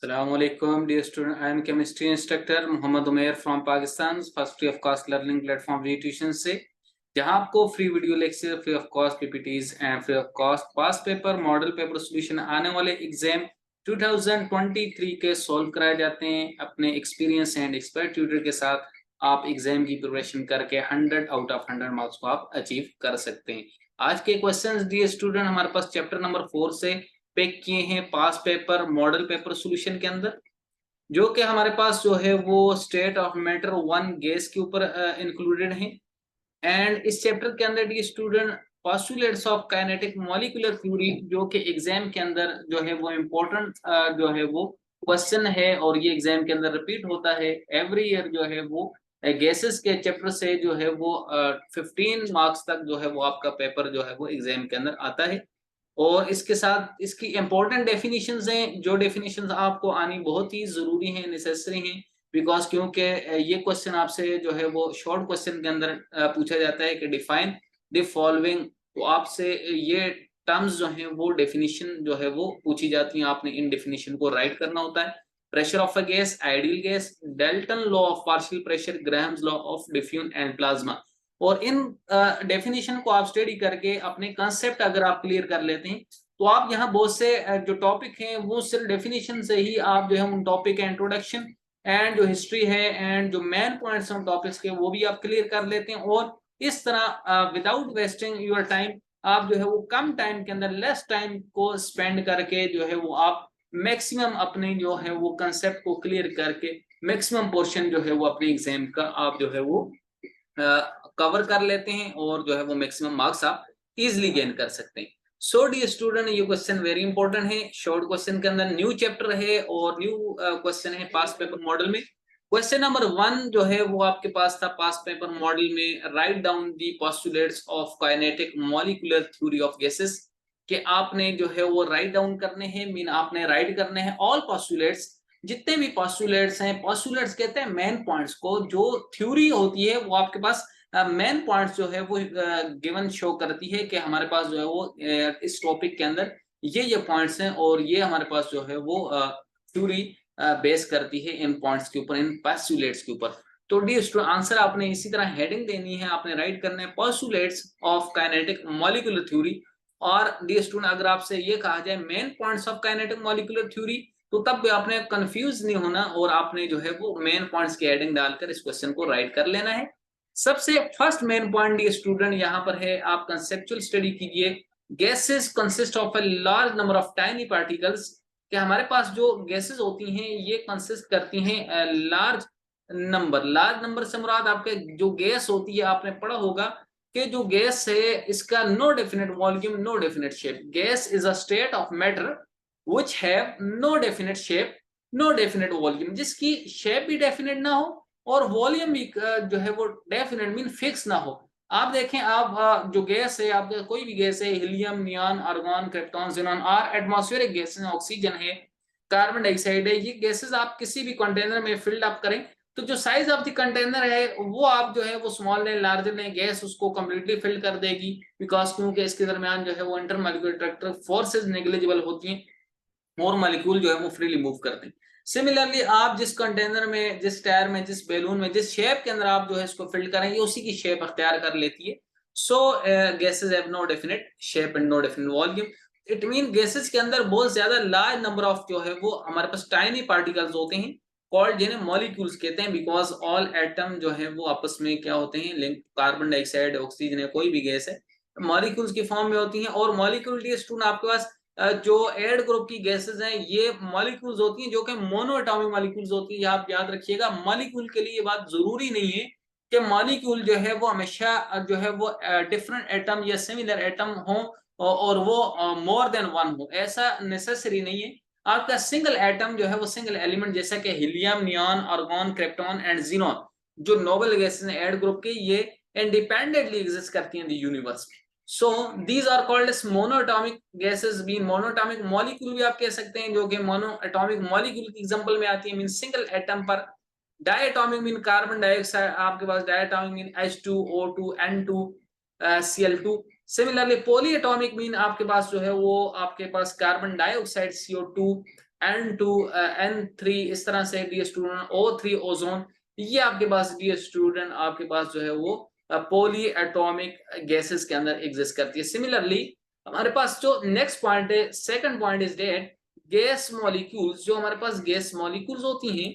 Assalamualaikum, dear student. I am chemistry instructor Mohammad Umair from Pakistan, first free of cost learning platform V Tuition से, जहां आपको free video lecture, free of cost PPTs and free of cost pass paper, model paper solution आने वाले exam 2023 के solve कराए जाते हैं अपने एक्सपीरियंस एंड एक्सपर्ट ट्यूटर के साथ। आप एग्जाम की प्रिपरेशन करके 100 आउट ऑफ 100 मार्क्स को आप अचीव कर सकते हैं। आज के क्वेश्चंस डियर स्टूडेंट हमारे पास चैप्टर नंबर 4 से पिक किए हैं पास पेपर मॉडल पेपर सॉल्यूशन के अंदर, जो कि हमारे पास जो है वो स्टेट ऑफ मैटर 1 गैस के ऊपर इंक्लूडेड है। एंड इस चैप्टर के अंदर dear student postulates of kinetic molecular theory, जो कि एग्जाम के अंदर जो है वो इम्पोर्टेंट जो है वो क्वेश्चन है और ये एग्जाम के अंदर रिपीट होता है एवरी ईयर। जो है वो गैसेस के चैप्टर से जो है वो 15 मार्क्स तक जो है वो आपका पेपर जो है वो एग्जाम के अंदर आता है। और इसके साथ इसकी इंपॉर्टेंट डेफिनेशंस हैं, जो डेफिनेशंस आपको आनी बहुत ही जरूरी हैं, नेसेसरी हैं, बिकॉज क्योंकि ये क्वेश्चन आपसे जो है वो शॉर्ट क्वेश्चन के अंदर पूछा जाता है कि डिफाइन द फॉलोइंग। तो आपसे ये टर्म्स जो हैं वो डेफिनेशन जो है वो पूछी जाती हैं, आपने इन डेफिनेशन को राइट करना होता है। Pressure of a gas, ideal gas, Dalton law of partial pressure, Graham's law of diffusion and plasma. और इन डेफिनेशन को आप स्टडी करके अपने कंसेप्ट अगर आप क्लियर कर लेते हैं, तो आप यहाँ बहुत से जो टॉपिक हैं वो सिर्फ डेफिनेशन से ही आप जो है उन टॉपिक का इंट्रोडक्शन एंड जो हिस्ट्री है एंड जो मेन पॉइंट्स हैं टॉपिक्स के वो भी आप क्लियर कर लेते हैं। और इस तरह विदाउट वेस्टिंग योर टाइम आप जो है वो कम टाइम के अंदर लेस टाइम को स्पेंड करके जो है वो आप मैक्सिमम अपने जो है वो कंसेप्ट को क्लियर करके मैक्सिमम पोर्शन जो है वो अपने एग्जाम का आप जो है वो कवर कर लेते हैं और जो है वो मैक्सिमम मार्क्स आप इजीली गेन कर सकते हैं। सो डी स्टूडेंट, ये क्वेश्चन वेरी इंपॉर्टेंट है। शॉर्ट क्वेश्चन के अंदर न्यू चैप्टर है और न्यू क्वेश्चन है पास पेपर मॉडल में। क्वेश्चन नंबर 1 जो है वो आपके पास था पास पेपर मॉडल में, write down the postulates of kinetic molecular theory of gases. कि आपने जो है वो राइट डाउन करने हैं, मीन आपने राइट करने हैं ऑल पोस्टुलेट्स, जितने भी पोस्टुलेट्स हैं। पोस्टुलेट्स कहते हैं मेन पॉइंट्स को, जो थ्योरी होती है वो आपके पास मेन पॉइंट्स जो है वो गिवन शो करती है कि हमारे पास जो है वो इस टॉपिक के अंदर ये पॉइंट्स हैं और ये हमारे पास जो है वो थ्योरी बेस करती है इन पॉइंट्स के ऊपर, इन पोस्टुलेट्स के ऊपर। तो डी स्टूडेंट आंसर आपने इसी तरह हेडिंग देनी है, आपने राइट करना है postulates of kinetic molecular theory. और डी स्टूडेंट अगर आपसे ये कहा जाए main points of kinetic molecular theory, तो तब भी आपने कंफ्यूज नहीं होना और आपने जो है वो मेन पॉइंट्स की हेडिंग डालकर इस क्वेश्चन को राइट कर लेना है। सबसे फर्स्ट मेन पॉइंट ये स्टूडेंट यहाँ पर है, आप कंसेप्चुअल स्टडी कीजिए। Gases consist of a large number of tiny particles. कि हमारे पास जो गैसेस होती हैं ये कंसिस्ट करती हैं लार्ज नंबर से मुराद आपके जो गैस होती है, आपने पढ़ा होगा कि जो गैस है इसका no definite volume, no definite shape. Gas is a state of matter which have no definite shape, no definite volume, जिसकी शेप भी डेफिनेट ना हो और वॉल्यूम भी जो है वो डेफिनेट मीन फिक्स ना हो। आप देखें, आप जो गैस है, आपका कोई भी गैस है, helium, neon, argon, krypton, xenon और एटमॉस्फेरिक गैसेस, ऑक्सीजन है, कार्बन डाइऑक्साइड है, ये गैसेस आप किसी भी कंटेनर में फिल्ड अप करें तो जो साइज ऑफ द कंटेनर है वो आप जो है वो स्मॉल लें, लार्जर लें, गैस उसको कंप्लीटली फिल कर देगी। बिकॉज क्योंकि इसके दरमियान जो है वो इंटरमॉलिक्यूलर अट्रैक्टिव फोर्सेस नेग्लिजिबल होती हैं और मॉलिक्यूल जो है वो फ्रीली मूव करते हैं। सिमिलरली आप जिस कंटेनर में, जिस टायर में, जिस बैलून में, जिस शेप के अंदर आप जो है इसको फिल करेंगे उसी की शेप अख्तियार कर लेती है। So gases have no definite shape and no definite volume. It mean gases के अंदर बहुत ज्यादा लार्ज नंबर ऑफ जो है वो हमारे पास टाइनी पार्टिकल्स होते हैं, कॉल्ड जिन्हें मॉलिक्यूल्स कहते हैं। बिकॉज ऑल एटम जो है वो आपस में क्या होते हैं, लिंक। कार्बन डाइऑक्साइड, ऑक्सीजन है, कोई भी गैस है, मॉलिक्यूल्स की फॉर्म में होती हैं। और मॉलिक्यूल आपके पास जो एड ग्रुप की गैसेस हैं ये मॉलिक्यूल्स होती हैं जो कि मोनो एटॉमिक मॉलिक्यूल्स होती है। आप याद रखिएगा, मॉलिक्यूल के लिए ये बात जरूरी नहीं है कि मॉलिक्यूल जो है वो हमेशा जो है वो डिफरेंट एटम या सिमिलर एटम हो और वो मोर देन वन हो, ऐसा नेसेसरी नहीं है। आपका सिंगल एटम जो है वो सिंगल एलिमेंट, जैसा कि helium, neon, argon, krypton and xenon, जो नोबल गैसेस हैं एड ग्रुप के, ये इंडिपेंडेंटली एग्जिस्ट करती हैं द यूनिवर्स में। So these are called as monoatomic gases, mean monoatomic molecule भी आप कह सकते हैं, जो कि monoatomic molecule की एग्जांपल में आती है, मीन सिंगल एटम पर। डायटोमिक मीन कार्बन डाइऑक्साइड, आपके पास diatomic mean H2O2 N2 Cl2। Similarly polyatomic mean आपके पास जो है वो आपके पास carbon dioxide CO2 N2 N3 इस तरह से डियर स्टूडेंट O3 ओजोन, ये आपके पास डियर स्टूडेंट आपके पास जो है वो पॉली एटॉमिक गैसेस के अंदर एग्जिस्ट करती है। सिमिलरली हमारे पास जो नेक्स्ट पॉइंट है, second point is that gas molecules, जो हमारे पास गैस मॉलिक्यूल्स होती हैं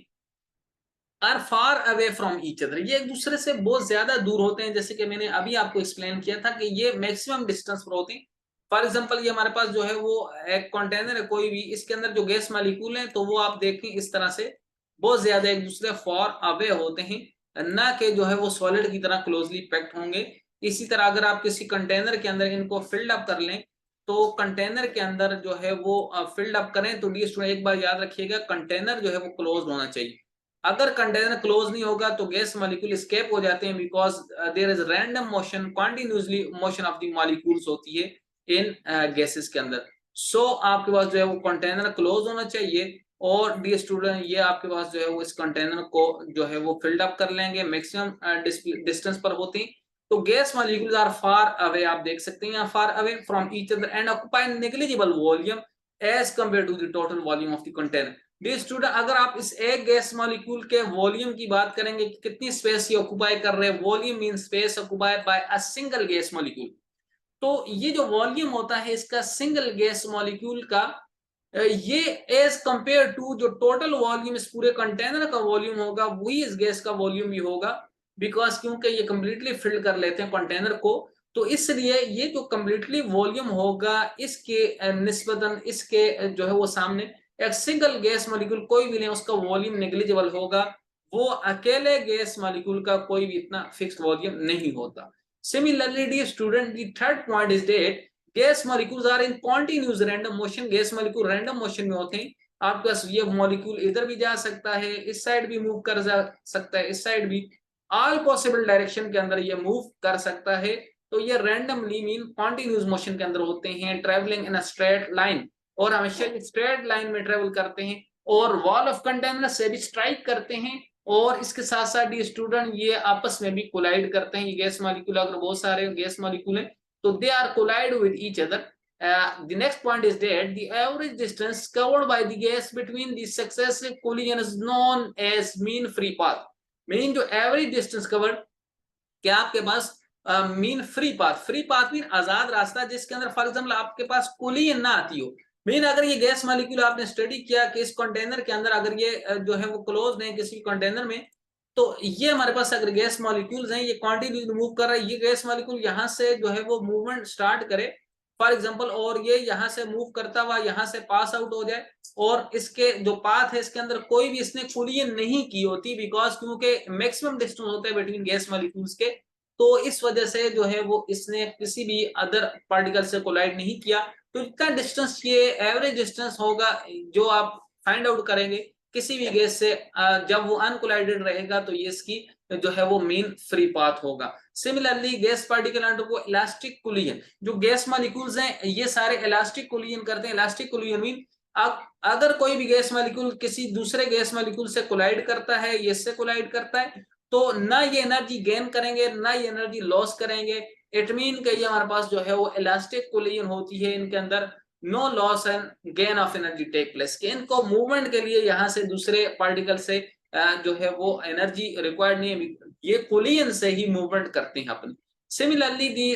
are far away from each other, ये एक दूसरे से बहुत ज्यादा दूर होते हैं। जैसे कि मैंने अभी आपको एक्सप्लेन किया था कि ये मैक्सिमम डिस्टेंस पर होते हैं। फॉर एग्जांपल ये हमारे पास जो है वो एक कंटेनर है कोई भी, इसके अंदर जो गैस मॉलिक्यूल है तो वो आप देखें इस तरह से बहुत ज्यादा एक दूसरे फार अवे होते हैं, ना कि जो है वो सॉलिड की तरह क्लोजली पैक्ड होंगे। इसी तरह अगर आप किसी कंटेनर के अंदर इनको फिल्ड अप कर लें, तो कंटेनर के अंदर जो है वो फिल्ड अप करें तो डी स्टूडेंट एक बार याद रखिएगा कंटेनर जो है वो क्लोज होना चाहिए। अगर कंटेनर क्लोज नहीं होगा तो गैस मॉलिक्यूल एस्केप हो जाते हैं, because there is random motion, continuously motion of the molecules होती है इन गैसेस के अंदर। सो आपके पास जो है वो कंटेनर क्लोज होना चाहिए, और डी स्टूडेंट ये आपके पास जो है वो इस कंटेनर को जो है वो फिल्ड अप कर लेंगे, मैक्सिमम डिस्टेंस पर होती। तो gas molecules are far away, आप देख सकते हैं यहाँ far away from each other and occupy negligible volume as compared to the total volume of the container. Dear student अगर आप इस एक गैस मॉलिक्यूल के वॉल्यूम की बात करेंगे कि कितनी स्पेस ये ऑक्यूपाई कर रहे हैं, volume mean space occupied by a single gas molecule. तो ये जो वॉल्यूम होता है इसका सिंगल गैस मॉलिक्यूल का, ये एज कंपेयर टू जो टोटल वॉल्यूम इस पूरे कंटेनर का वॉल्यूम होगा वही इस गैस का वॉल्यूम भी होगा, बिकॉज क्योंकि ये कंप्लीटली फिल कर लेते हैं कंटेनर को। तो इसलिए ये जो कंप्लीटली वॉल्यूम होगा इसके निस्बतन इसके जो है वो सामने एक सिंगल गैस मॉलिक्यूल कोई भी नहीं उसका वॉल्यूम नेग्लिजिबल होगा, वो अकेले गैस मॉलिक्यूल का कोई भी इतना फिक्स्ड वॉल्यूम नहीं होता। Similarly dear student the third point is that gas molecules are in continuous random motion, gas molecule random motion में होते हैं। आपके पास ये मॉलिक्यूल इधर भी जा सकता है, इस साइड भी मूव कर जा सकता है, इस साइड भी, ऑल पॉसिबल डायरेक्शन के अंदर ये मूव कर सकता है। तो ये रैंडमली मीन कॉन्टिन्यूस मोशन के अंदर होते हैं, travelling in a straight line, और हमेशा स्ट्रेट लाइन में ट्रेवल करते हैं और वॉल ऑफ कंटेनर से भी स्ट्राइक करते हैं, और इसके साथ साथ ये स्टूडेंट ये आपस में भी कोलाइड करते हैं। ये गैस मॉलिक्यूल अगर बहुत सारे गैस मॉलिक्यूल हैं तो they are collide with each other. The next point is that the average distance covered by the gas between the successive collision is known as mean free path. Mean जो average distance covered, क्या आपके पास mean free path mean आजाद रास्ता जिसके अंदर for example आपके पास collision ना आती हो। मीन अगर ये गैस मॉलिक्यूल आपने स्टडी किया कि इस कंटेनर के अंदर अगर ये जो है वो क्लोज है किसी कंटेनर में, तो ये हमारे पास अगर गैस मॉलिक्यूल्स हैं ये क्वांटिटी मूव कर रहा है, ये गैस मॉलिक्यूल यहाँ से जो है वो मूवमेंट स्टार्ट करे फॉर एग्जांपल, और ये यहाँ से मूव करता हुआ यहाँ से पास आउट हो जाए, और इसके जो पाथ है इसके अंदर कोई भी इसने कोलिजन नहीं की होती, बिकॉज क्योंकि मैक्सिमम डिस्टेंस होता है बिटवीन गैस मॉलिक्यूल्स के, तो इस वजह से जो है वो इसने किसी भी अदर पार्टिकल से कोलाइड नहीं किया। तो इतना डिस्टेंस ये एवरेज डिस्टेंस होगा जो आप फाइंड आउट करेंगे किसी भी गैस से, जब वो अनकोलाइडेड रहेगा तो ये इसकी जो है वो मीन फ्री पाथ होगा। Similarly gas particle undergo elastic collision, जो गैस मॉलिक्यूल्स हैं ये सारे इलास्टिक कोलिजन करते हैं। इलास्टिक कोलिजन मीन अगर कोई भी गैस मॉलिक्यूल किसी दूसरे गैस मॉलिक्यूल से कोलाइड करता है, ये इससे कोलाइड करता है, तो ना ये एनर्जी गेन करेंगे ना ये एनर्जी लॉस करेंगे। इट मीन कि ये हमारे पास जो है वो इलास्टिक कोलिजन होती है, इनके अंदर no loss and gain of energy take place, कि इनको मूवमेंट के लिए यहाँ से दूसरे पार्टिकल से जो है वो एनर्जी रिक्वायर्ड नहीं है, ये कोलिजन से ही मूवमेंट करते हैं अपनी। Similarly the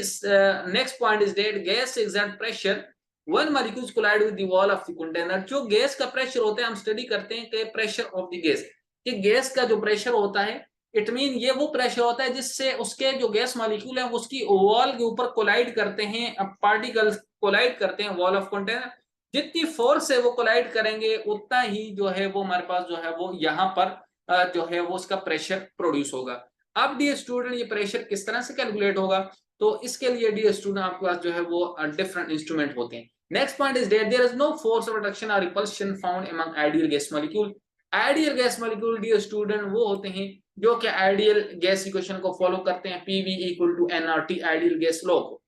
next point is that gas exert pressure when molecules collide with the wall of the container. जो गैस का प्रेशर होता है हम स्टडी करते हैं कि प्रेशर ऑफ द गैस, कि गैस का जो प्रेशर होता है इट मीन ये वो प्रेशर होता है जिससे उसके जो गैस मॉलिक्यूल है उसकी वॉल के ऊपर कोलाइड करते हैं, पार्टिकल्स कोलाइड करते हैं वॉल ऑफ कंटेनर। जितनी फोर्स से वो कोलाइड करेंगे उतना ही जो है वो हमारे पास जो है वो यहाँ पर जो है वो उसका प्रेशर प्रोड्यूस होगा। अब डियर स्टूडेंट ये प्रेशर किस तरह से कैलकुलेट होगा, तो इसके लिए डियर स्टूडेंट आपके पास जो है वो डिफरेंट इंस्ट्रूमेंट होते हैं। Next point is that there is no force of attraction और repulsion found among ideal gas molecule. Ideal gas molecule dear student वो होते हैं जो कि आइडियल गैस इक्वेशन को फॉलो करते हैं, PV equal to NRT ideal gas law को।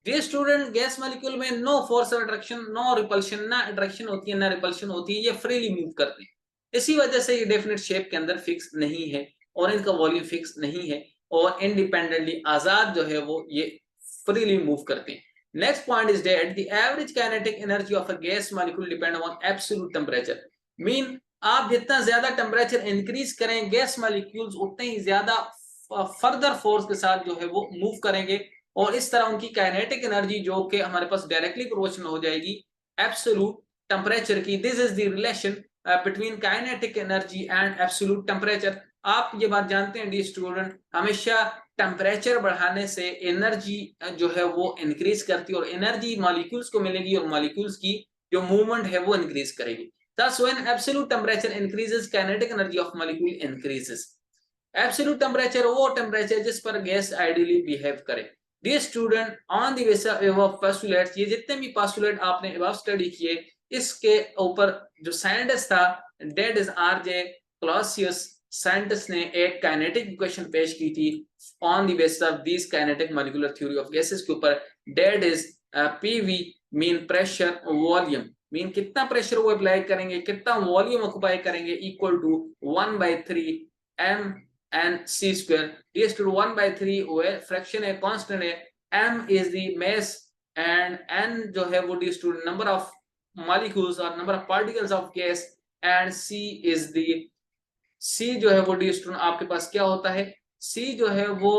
डियर स्टूडेंट गैस मॉलिक्यूल में no force of attraction no repulsion, ना अट्रैक्शन होती है ना रिपल्शन होती है, ये फ्रीली मूव करते हैं। इसी वजह से ये डेफिनेट शेप के अंदर फिक्स नहीं है और इनका वॉल्यूम फिक्स नहीं है, और इंडिपेंडेंटली आजाद जो है वो ये फ्रीली मूव करते हैं। Next point is that the average kinetic energy of a gas molecule depend on absolute temperature. Mean आप जितना ज्यादा टेम्परेचर इंक्रीज करें गैस मॉलिक्यूल्स उतने ही ज्यादा फर्दर फोर्स के साथ जो है वो मूव करेंगे और इस तरह उनकी काइनेटिक एनर्जी जो कि हमारे पास डायरेक्टली प्रोपोर्शनल हो जाएगी एब्सोल्यूट टेम्परेचर की. This is the relation between kinetic energy and absolute temperature. आप ये बात जानते हैं डी स्टूडेंट, हमेशा टेम्परेचर बढ़ाने से एनर्जी जो है वो इंक्रीज करती है और एनर्जी मॉलिक्यूल्स को मिलेगी और मॉलिक्यूल्स की जो मूवमेंट है वो इंक्रीज करेगी. Thus, when absolute temperature increases, kinetic energy of molecule increases. Absolute temperature वो टेम्परेचर जिस पर गैस आइडियली बिहेव करे. Dear student, on the basis of postulates, ये जितने भी postulate आपने above स्टडी किए इसके ऊपर जो साइंटिस्ट था that is R J Clausius, scientist ने एक काइनेटिक इक्वेशन पेश की थी on the basis of this kinetic molecular theory of gases के ऊपर. That is PV mean pressure volume, mean कितना प्रेशर वो अप्लाई करेंगे कितना वॉल्यूम ऑक्युपाई करेंगे equal to 1/3 m n c square. ये 1/3 फ्रैक्शन है, कांस्टेंट है, m is the mass and n जो है वो dear student number of molecules or number of particles of gas and c is the c जो है वो डी स्टूडेंट आपके पास क्या होता है, c जो है वो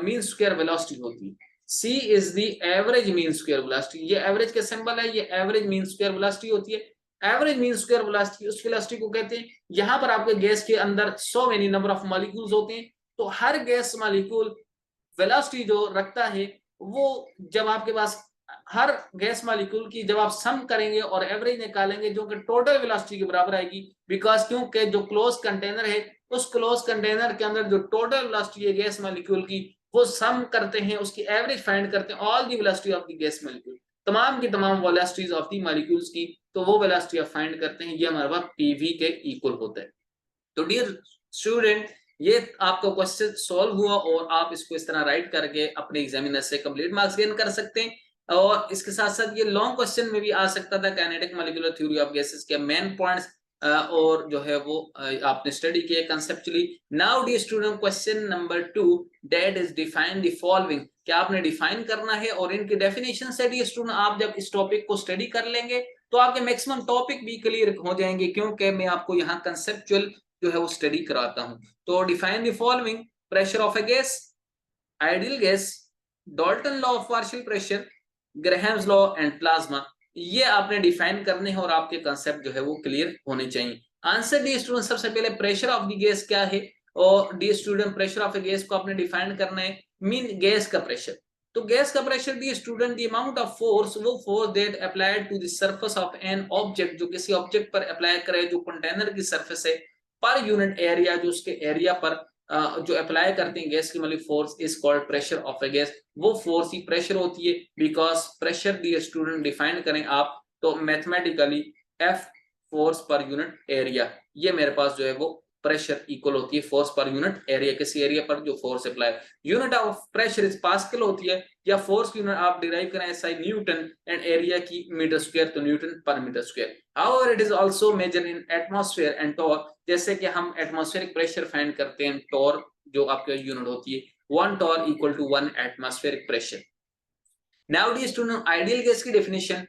मीन स्क्वायर वेलोसिटी होती है. c is the average mean square velocity. ये एवरेज का सिंबल है, ये एवरेज मीन स्क्वायर वेलोसिटी होती है. एवरेज मीन स्क्वायर वेलोसिटी उस वेलोसिटी को कहते हैं. यहाँ पर आपके गैस के अंदर so many number of molecules होते हैं, तो हर गैस मॉलिक्यूल वेलोसिटी जो रखता है वो जब आपके पास हर गैस मॉलिक्यूल की जब आप सम करेंगे और एवरेज निकालेंगे जो कि टोटल वेलोसिटी के बराबर आएगी. बिकॉज क्योंकि जो क्लोज कंटेनर है उस क्लोज कंटेनर के अंदर जो टोटल वेलोसिटी है गैस मॉलिक्यूल की वो सम करते हैं, उसकी एवरेज फाइंड करते हैं all the velocity of the gas molecule, तमाम की तमाम वेलोसिटीज ऑफ द मॉलिक्यूल्स की, तो वो वेलोसिटी आप फाइंड करते हैं. ये हमारे पास पीवी के इक्वल होता है. तो डियर स्टूडेंट ये आपका क्वेश्चन सॉल्व हुआ और आप इसको इस तरह राइट करके अपने एग्जामिनर से कंप्लीट मार्क्स गेन कर सकते हैं. और इसके साथ साथ ये लॉन्ग क्वेश्चन में भी आ सकता था kinetic molecular theory of gases के मेन पॉइंट्स और जो है वो आपने स्टडी किया conceptually. Now dear student question number 2 that is define the following. क्या आपने डिफाइन करना है और इनकी डेफिनेशन से डी स्टूडेंट आप जब इस टॉपिक को स्टडी कर लेंगे तो आपके मैक्सिमम टॉपिक भी क्लियर हो जाएंगे क्योंकि मैं आपको यहाँ कंसेप्चुअल जो है वो स्टडी कराता हूँ. तो define the following: pressure of a gas, ideal gas, Dalton law of partial pressure, Graham's law and plasma. ये आपने डिफाइन करने हैं और आपके कांसेप्ट जो है वो क्लियर होने चाहिए. आंसर डी स्टूडेंट सबसे पहले प्रेशर ऑफ द गैस क्या है, और dear student pressure of a gas को आपने डिफाइन करना है मीन गैस का प्रेशर. तो गैस का pressure dear student the amount of force, वो force that applied to the surface of an object, जो किसी ऑब्जेक्ट पर अप्लाई करे जो कंटेनर की सरफेस है, पर यूनिट एरिया जो उसके एरिया पर जो अप्लाई करते हैं गैस की molecule force is called pressure of a gas. वो फोर्स ही प्रेशर होती है. Because pressure the student define करें आप तो mathematically F force per unit area, ये मेरे पास जो है वो प्रेशर इक्वल होती है फोर्स पर यूनिट एरिया, किसी एरिया पर जो force apply. Unit of pressure is pascal होती है, या फोर्स की यूनिट आप डिराइव करें एसआई न्यूटन एंड एरिया की मीटर स्क्वायर तो newton per metre square. However it is also measure in atmosphere and torr. जैसे कि हम एटमॉस्फेरिक प्रेशर फाइंड करते हैं, टॉर जो आपके यूनिट होती है 1 torr equal to 1 atmospheric pressure. Now dear student ideal gas की डेफिनेशन.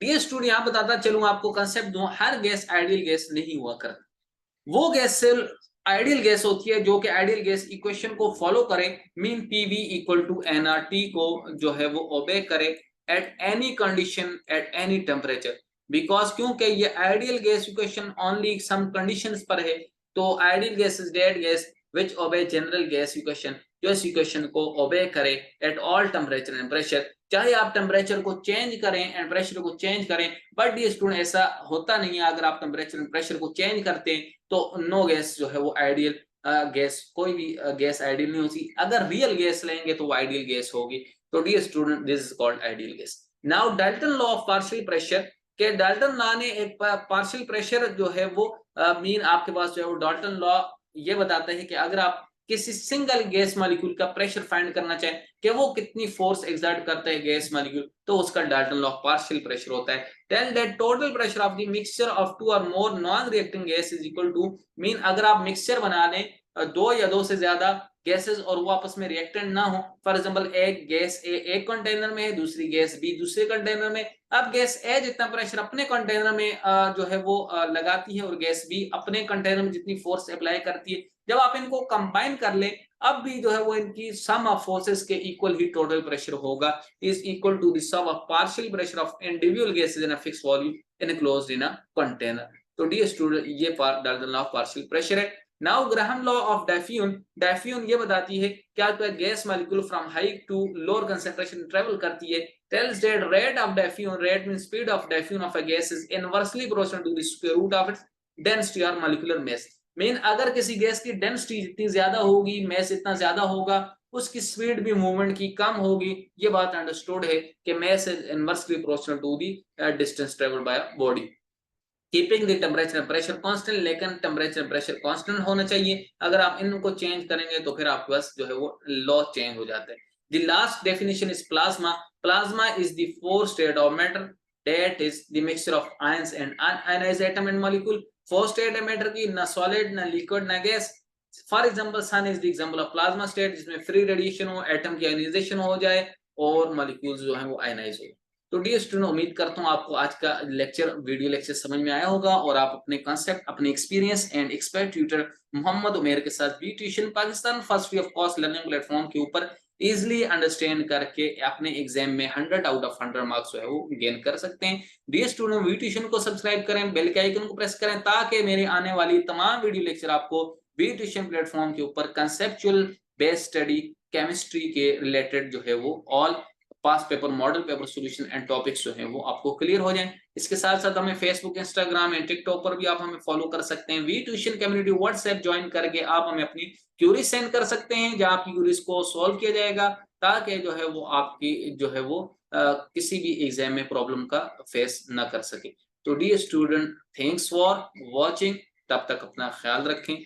डी स्टूडेंट यहां बताता चलूं आपको कंसेप्ट दूं, हर गैस आइडियल गैस नहीं हुआ करती. वो गैस से आइडियल गैस होती है जो कि आइडियल गैस इक्वेशन को फॉलो करे, mean PV equal to NRT को जो है वो ओबे करे at any condition at any temperature. Because क्योंकि ये ideal gas equation only some conditions पर है, तो ideal gas is that gas which obey general gas equation, जो इस इक्वेशन को ओबे करे at all temperature and pressure. चाहे आप टेम्परेचर को चेंज करें एंड प्रेशर को चेंज करें, बट ये स्टूडेंट ऐसा होता नहीं है. अगर आप टेम्परेचर एंड प्रेशर को चेंज करते हैं तो नो गैस जो है वो आइडियल गैस, कोई भी गैस आइडियल नहीं होती. अगर रियल गैस लेंगे तो वो आइडियल गैस होगी. तो dear student this is called ideal gas. Now Dalton law of partial pressure के डाल्टन लॉ ने एक पार्शियल प्रेशर जो है वो मीन आपके पास जो है वो डाल्टन लॉ ये बताता है कि अगर आप किसी सिंगल गैस मॉलिक्यूल का प्रेशर फाइंड करना चाहे कि वो कितनी फोर्स एक्सर्ट करता है गैस मॉलिक्यूल, तो उसका Dalton law of partial pressure होता है. Tell that total pressure of the mixture of 2 और more non reacting gas is equal to, mean अगर आप मिक्सचर बना लें दो या दो से ज्यादा गैसेस और वो आपस में रिएक्टेंट ना हो। फॉर एग्जांपल एक गैस ए एक कंटेनर में है, दूसरी गैस बी दूसरे कंटेनर में। अब गैस ए जितना प्रेशर अपने कंटेनर में जो है वो लगाती है और गैस बी अपने कंटेनर में जितनी फोर्स अप्लाई करती है, जब आप इनको कंबाइन कर ले अब भी जो है वो इनकी सम ऑफ फोर्सेस के इक्वल ही टोटल प्रेशर होगा, is equal to the sum of partial pressure of individual gases in a fixed volume enclosed in a container। तो डियर स्टूडेंट ये Dalton law of partial pressure है। Now Graham law of diffusion ये बताती है क्या तो gas molecule from high to lower concentration travel करती है। Tells that rate of diffusion, rate means speed of diffusion of a gas is inversely proportional to the square root of its density और molecular mass. Mean अगर किसी gas की density जितनी ज्यादा होगी, मास इतना ज्यादा होगा, उसकी स्पीड भी मूवमेंट की कम होगी। ये बात अंडरस्टूड है कि mass is inversely proportional to the distance travelled by body. Keeping the temperature pressure constant, लेकिन टेम्परेचर प्रेशर कांस्टेंट होना चाहिए। अगर आप इनको चेंज करेंगे तो फिर आपके पास जो है वो लॉ चेंज हो जाता है। The last definition is plasma. Plasma is the four state of matter that is the mixture of ions and unionized atom and molecule. Four state है मैटर की, ना सॉलिड ना लिक्विड ना gas. For example sun is the example of plasma state, जिसमें free radiation हो, atom की ionization हो जाए और मॉलिक्यूल्स जो है वो आयनाइज हो। तो डियर स्टूडेंट, उम्मीद करता हूँ आपको आज का वीडियो लेक्चर समझ में आया होगा और आप अपने कॉन्सेप्ट, अपने experience and expert tutor Mohammad Umer के साथ B tuition Pakistan first free of cost learning platform के ऊपर इजिली अंडरस्टैंड करके अपने एग्जाम में 100 आउट ऑफ 100 मार्क्स जो है वो गेन कर सकते हैं। डियर स्टूडेंट, वी ट्यूशन को सब्सक्राइब करें, बेल के आइकन को प्रेस करें ताकि मेरे आने वाली तमाम वीडियो लेक्चर आपको वी ट्यूशन प्लेटफॉर्म के ऊपर कंसेप्चुअल बेस्ड स्टडी केमिस्ट्री के रिलेटेड जो है वो all pass paper, model paper solution and topics जो हैं वो आपको क्लियर हो जाएं। इसके साथ साथ हमें फेसबुक, इंस्टाग्राम एंड टिकटॉक पर भी आप हमें फॉलो कर सकते हैं। V Tuition community WhatsApp join करके आप हमें अपनी क्यूरीज सेंड कर सकते हैं, जहां आपकी क्यूरीज को सॉल्व किया जाएगा ताकि जो है वो आपकी जो है वो किसी भी एग्जाम में प्रॉब्लम का फेस ना कर सके। तो dear student, thanks for watching. तब तक अपना ख्याल रखें।